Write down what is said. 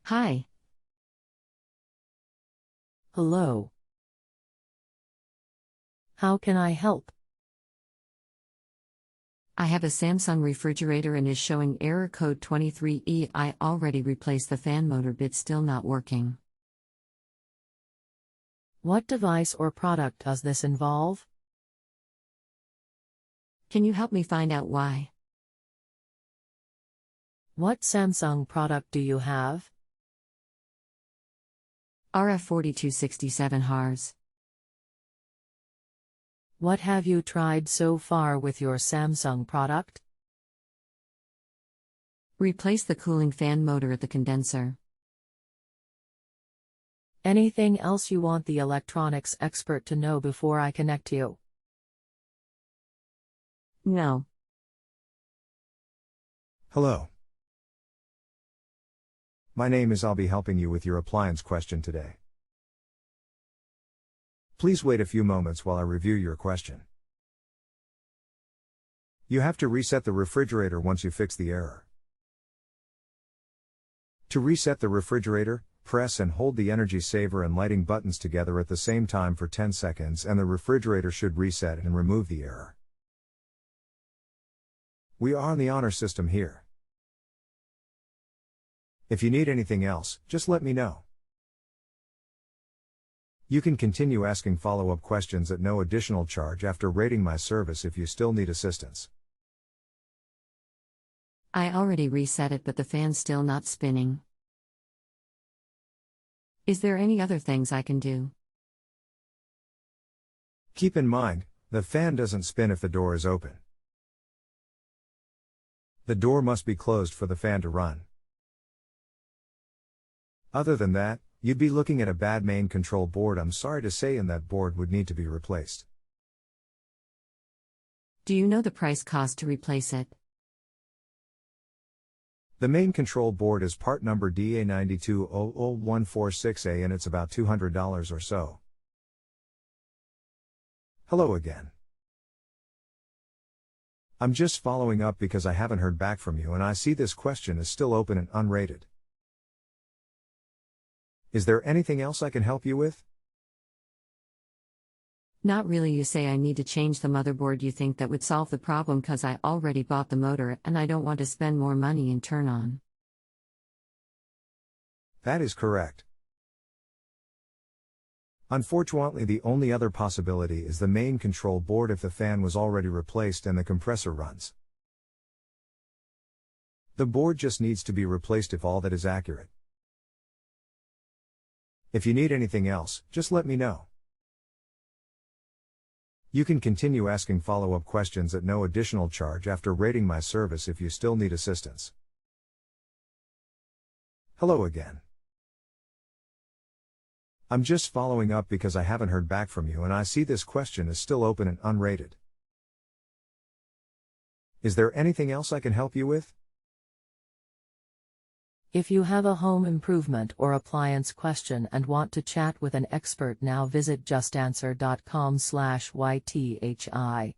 Hi. Hello. How can I help? I have a Samsung refrigerator and is showing error code 23E. I already replaced the fan motor but still not working. What device or product does this involve? Can you help me find out why? What Samsung product do you have? RF4267 HARS. What have you tried so far with your Samsung product? Replace the cooling fan motor at the condenser. Anything else you want the electronics expert to know before I connect you? No. Hello. My name is. I'll be helping you with your appliance question today. Please wait a few moments while I review your question. You have to reset the refrigerator once you fix the error. To reset the refrigerator, press and hold the energy saver and lighting buttons together at the same time for 10 seconds and the refrigerator should reset and remove the error. We are on the honor system here. If you need anything else, just let me know. You can continue asking follow-up questions at no additional charge after rating my service if you still need assistance. I already reset it but the fan's still not spinning. Is there any other things I can do? Keep in mind, the fan doesn't spin if the door is open. The door must be closed for the fan to run. Other than that, you'd be looking at a bad main control board. I'm sorry to say, and that board would need to be replaced. Do you know the price cost to replace it? The main control board is part number DA9200146A and it's about $200 or so. Hello again. I'm just following up because I haven't heard back from you and I see this question is still open and unrated. Is there anything else I can help you with? Not really. You say I need to change the motherboard. You think that would solve the problem cause I already bought the motor and I don't want to spend more money and turn on. That is correct. Unfortunately, the only other possibility is the main control board if the fan was already replaced and the compressor runs. The board just needs to be replaced if all that is accurate. If you need anything else, just let me know. You can continue asking follow-up questions at no additional charge after rating my service if you still need assistance. Hello again. I'm just following up because I haven't heard back from you and I see this question is still open and unrated. Is there anything else I can help you with? If you have a home improvement or appliance question and want to chat with an expert now, visit justanswer.com/ythi.